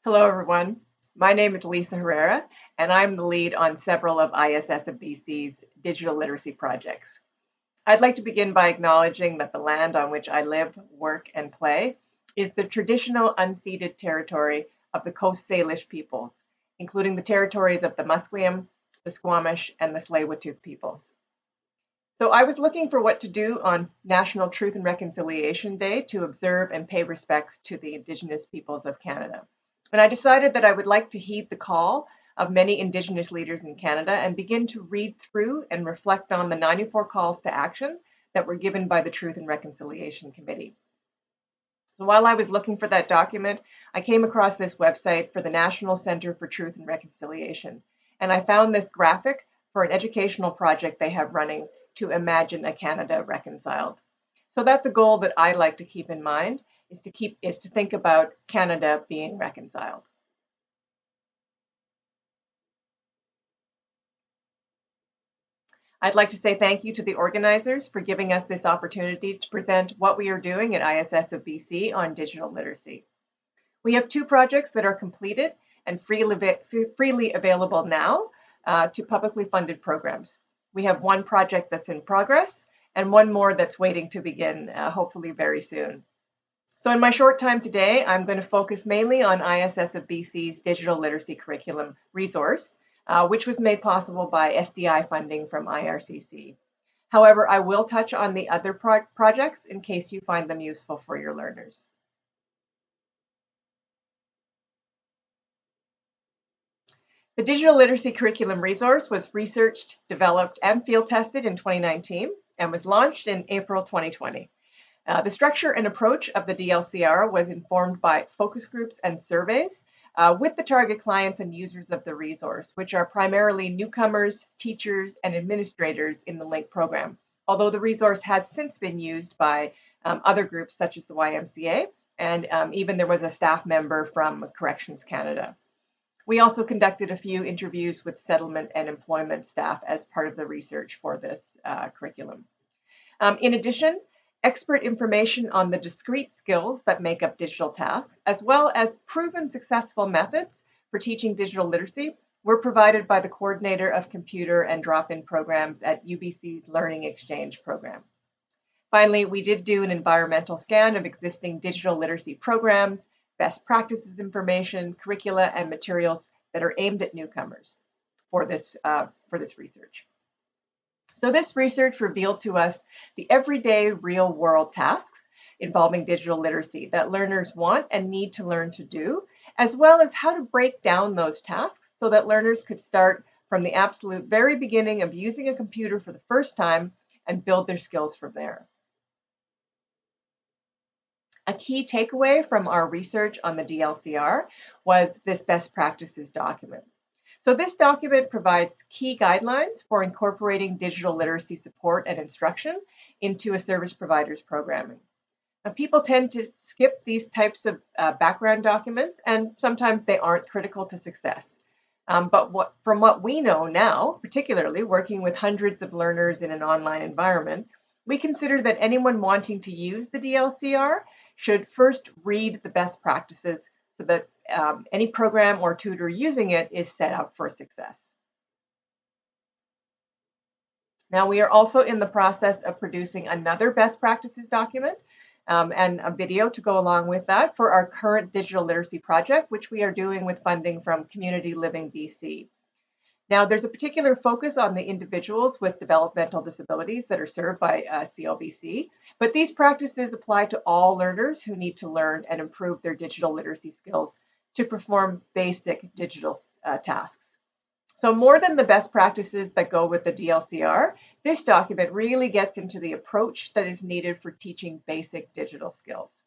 Hello, everyone. My name is Lisa Herrera, and I'm the lead on several of ISSofBC's digital literacy projects. I'd like to begin by acknowledging that the land on which I live, work, and play is the traditional unceded territory of the Coast Salish peoples, including the territories of the Musqueam, the Squamish, and the Tsleil-Waututh peoples. So I was looking for what to do on National Truth and Reconciliation Day to observe and pay respects to the Indigenous peoples of Canada. And I decided that I would like to heed the call of many Indigenous leaders in Canada and begin to read through and reflect on the 94 calls to action that were given by the Truth and Reconciliation Committee. So while I was looking for that document, I came across this website for the National Center for Truth and Reconciliation. And I found this graphic for an educational project they have running to imagine a Canada reconciled. So that's a goal that I like to keep in mind, is to think about Canada being reconciled. I'd like to say thank you to the organizers for giving us this opportunity to present what we are doing at ISSofBC on digital literacy. We have two projects that are completed and freely available now to publicly funded programs. We have one project that's in progress and one more that's waiting to begin, hopefully very soon. So in my short time today, I'm going to focus mainly on ISSofBC's digital literacy curriculum resource, which was made possible by SDI funding from IRCC. However, I will touch on the other projects in case you find them useful for your learners. The digital literacy curriculum resource was researched, developed, and field tested in 2019 and was launched in April 2020. The structure and approach of the DLCR was informed by focus groups and surveys with the target clients and users of the resource, which are primarily newcomers, teachers, and administrators in the LINC program, although the resource has since been used by other groups such as the YMCA, and even there was a staff member from Corrections Canada. We also conducted a few interviews with settlement and employment staff as part of the research for this curriculum. In addition, expert information on the discrete skills that make up digital tasks, as well as proven successful methods for teaching digital literacy, were provided by the coordinator of computer and drop-in programs at UBC's Learning Exchange program. Finally, we did do an environmental scan of existing digital literacy programs, best practices information, curricula, and materials that are aimed at newcomers for this research. So this research revealed to us the everyday real-world tasks involving digital literacy that learners want and need to learn to do, as well as how to break down those tasks so that learners could start from the absolute very beginning of using a computer for the first time and build their skills from there. A key takeaway from our research on the DLCR was this best practices document. So this document provides key guidelines for incorporating digital literacy support and instruction into a service provider's programming. Now, people tend to skip these types of background documents, and sometimes they aren't critical to success. But from what we know now, particularly working with hundreds of learners in an online environment, we consider that anyone wanting to use the DLCR should first read the best practices so that any program or tutor using it is set up for success. Now, we are also in the process of producing another best practices document and a video to go along with that for our current digital literacy project, which we are doing with funding from Community Living BC. Now, there's a particular focus on the individuals with developmental disabilities that are served by CLBC, but these practices apply to all learners who need to learn and improve their digital literacy skills to perform basic digital tasks. So more than the best practices that go with the DLCR, this document really gets into the approach that is needed for teaching basic digital skills.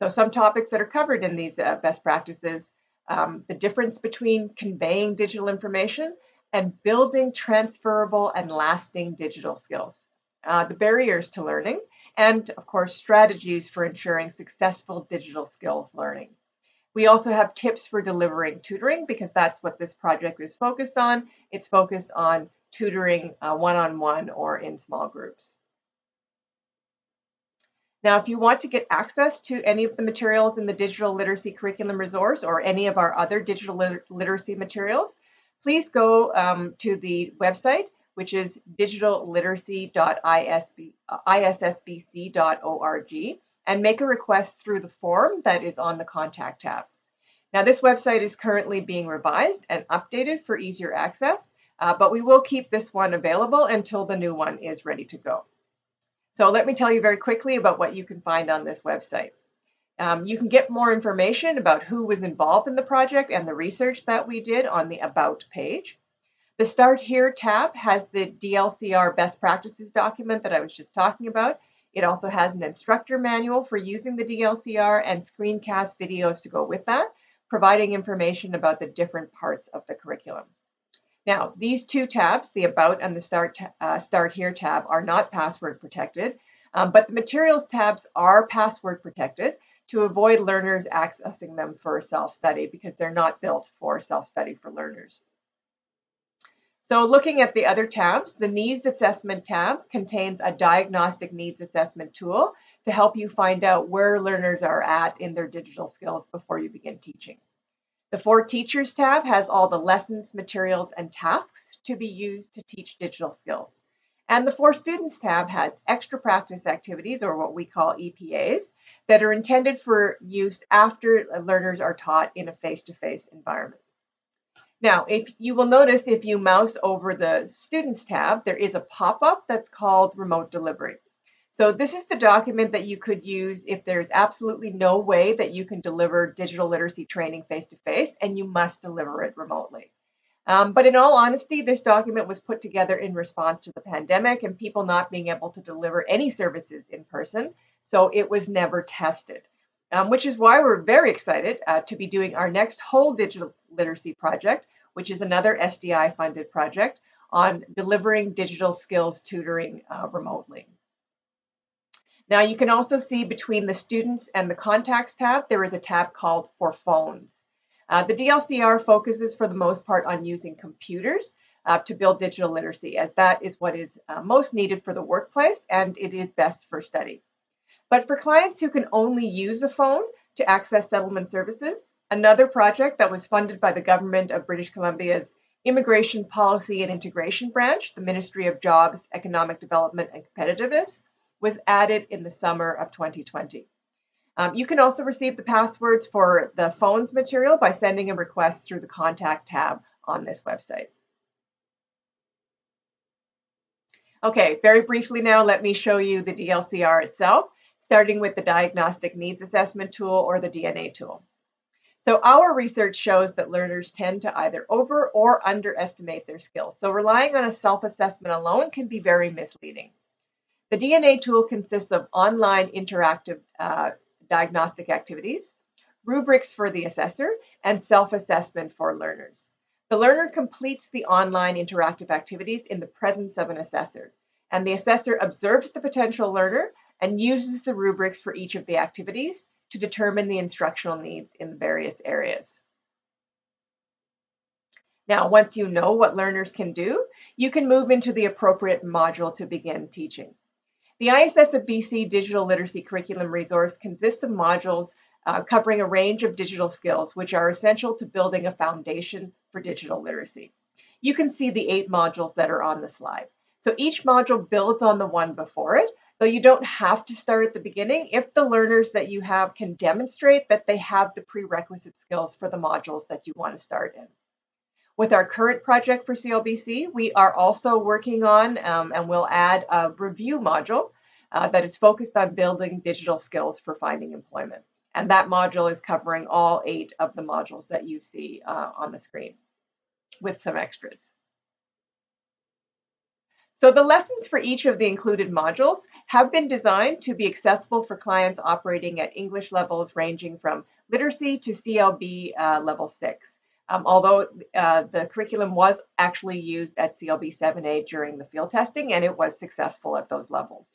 So some topics that are covered in these best practices, the difference between conveying digital information and building transferable and lasting digital skills, the barriers to learning, and of course, strategies for ensuring successful digital skills learning. We also have tips for delivering tutoring because that's what this project is focused on. It's focused on tutoring one-on-one or in small groups. Now, if you want to get access to any of the materials in the Digital Literacy Curriculum Resource or any of our other digital literacy materials, please go to the website, which is digitalliteracy.issofbc.org, and make a request through the form that is on the Contact tab. Now, this website is currently being revised and updated for easier access, but we will keep this one available until the new one is ready to go. So let me tell you very quickly about what you can find on this website. You can get more information about who was involved in the project and the research that we did on the About page. The Start Here tab has the DLCR best practices document that I was just talking about. It also has an instructor manual for using the DLCR and screencast videos to go with that, providing information about the different parts of the curriculum. Now, these two tabs, the About and the Start Here tab, are not password protected, but the Materials tabs are password protected to avoid learners accessing them for self-study because they're not built for self-study for learners. So looking at the other tabs, the Needs Assessment tab contains a diagnostic needs assessment tool to help you find out where learners are at in their digital skills before you begin teaching. The For Teachers tab has all the lessons, materials, and tasks to be used to teach digital skills. And the For Students tab has extra practice activities, or what we call EPAs, that are intended for use after learners are taught in a face-to-face environment. Now, if you will notice, if you mouse over the Students tab, there is a pop-up that's called Remote Delivery. So this is the document that you could use if there's absolutely no way that you can deliver digital literacy training face-to-face and you must deliver it remotely. But in all honesty, this document was put together in response to the pandemic and people not being able to deliver any services in person, so it was never tested. Which is why we're very excited to be doing our next whole digital literacy project, which is another SDI-funded project on delivering digital skills tutoring remotely. Now, you can also see between the Students and the Contacts tab, there is a tab called For Phones. The DLCR focuses for the most part on using computers to build digital literacy, as that is what is most needed for the workplace and it is best for study. But for clients who can only use a phone to access settlement services, another project that was funded by the Government of British Columbia's Immigration Policy and Integration Branch, the Ministry of Jobs, Economic Development and Competitiveness, was added in the summer of 2020. You can also receive the passwords for the phones material by sending a request through the Contact tab on this website. Okay, very briefly now, let me show you the DLCR itself, starting with the Diagnostic Needs Assessment tool or the DNA tool. So our research shows that learners tend to either over or underestimate their skills. So relying on a self-assessment alone can be very misleading. The DNA tool consists of online interactive diagnostic activities, rubrics for the assessor, and self-assessment for learners. The learner completes the online interactive activities in the presence of an assessor, and the assessor observes the potential learner and uses the rubrics for each of the activities to determine the instructional needs in the various areas. Now, once you know what learners can do, you can move into the appropriate module to begin teaching. The ISSofBC Digital Literacy Curriculum Resource consists of modules covering a range of digital skills, which are essential to building a foundation for digital literacy. You can see the 8 modules that are on the slide. So each module builds on the one before it, though you don't have to start at the beginning if the learners that you have can demonstrate that they have the prerequisite skills for the modules that you want to start in. With our current project for CLBC, we are also working on and we'll add a review module that is focused on building digital skills for finding employment. And that module is covering all 8 of the modules that you see on the screen with some extras. So the lessons for each of the included modules have been designed to be accessible for clients operating at English levels ranging from literacy to CLB level 6. Although the curriculum was actually used at CLB 7A during the field testing, and it was successful at those levels.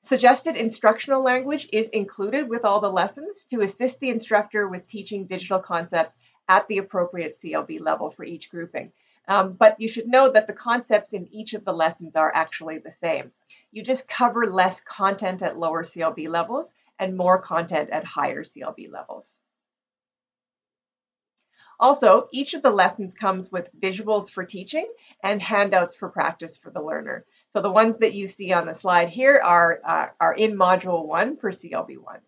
Suggested instructional language is included with all the lessons to assist the instructor with teaching digital concepts at the appropriate CLB level for each grouping. But you should know that the concepts in each of the lessons are actually the same. You just cover less content at lower CLB levels and more content at higher CLB levels. Also, each of the lessons comes with visuals for teaching and handouts for practice for the learner. So the ones that you see on the slide here are in Module 1 for CLB1.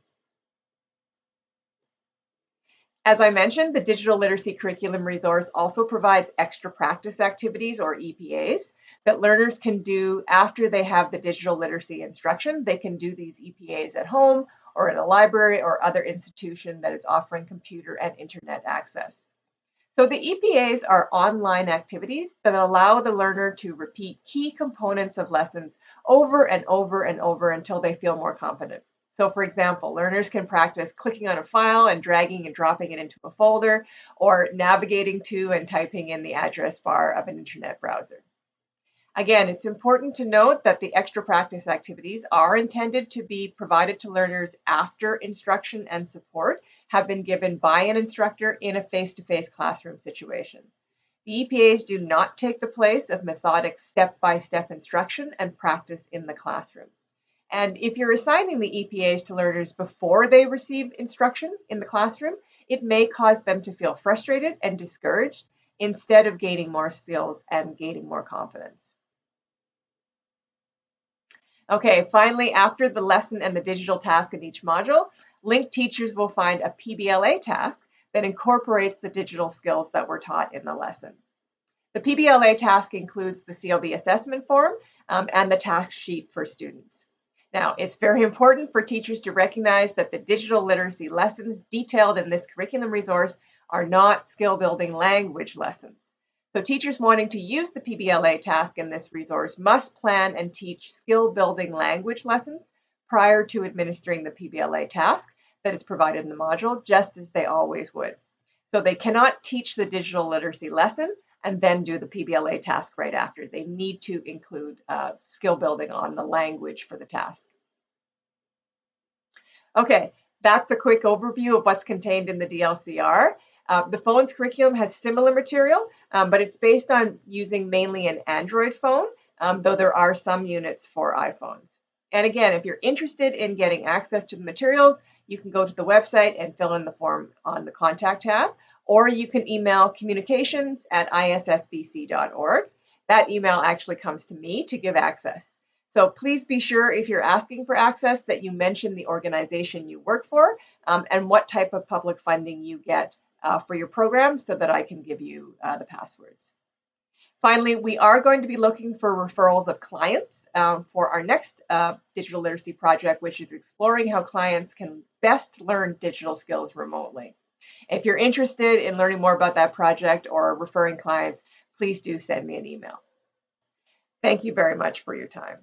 As I mentioned, the Digital Literacy Curriculum Resource also provides extra practice activities, or EPAs, that learners can do after they have the digital literacy instruction. They can do these EPAs at home or in a library or other institution that is offering computer and internet access. So the EPAs are online activities that allow the learner to repeat key components of lessons over and over and over until they feel more confident. So for example, learners can practice clicking on a file and dragging and dropping it into a folder, or navigating to and typing in the address bar of an internet browser. Again, it's important to note that the extra practice activities are intended to be provided to learners after instruction and support have been given by an instructor in a face-to-face classroom situation. The EPAs do not take the place of methodic step-by-step instruction and practice in the classroom. And if you're assigning the EPAs to learners before they receive instruction in the classroom, it may cause them to feel frustrated and discouraged instead of gaining more skills and gaining more confidence. Okay, finally, after the lesson and the digital task in each module, LINC teachers will find a PBLA task that incorporates the digital skills that were taught in the lesson. The PBLA task includes the CLB assessment form and the task sheet for students. Now, it's very important for teachers to recognize that the digital literacy lessons detailed in this curriculum resource are not skill-building language lessons. So teachers wanting to use the PBLA task in this resource must plan and teach skill-building language lessons prior to administering the PBLA task that is provided in the module, just as they always would. So they cannot teach the digital literacy lesson and then do the PBLA task right after. They need to include skill building on the language for the task. Okay, that's a quick overview of what's contained in the DLCR. The phone's curriculum has similar material, but it's based on using mainly an Android phone, though there are some units for iPhones. And again, if you're interested in getting access to the materials, you can go to the website and fill in the form on the contact tab, or you can email communications@ISSBC.org. That email actually comes to me to give access. So please be sure, if you're asking for access, that you mention the organization you work for and what type of public funding you get for your program, so that I can give you the passwords. Finally, we are going to be looking for referrals of clients for our next digital literacy project, which is exploring how clients can best learn digital skills remotely. If you're interested in learning more about that project or referring clients, please do send me an email. Thank you very much for your time.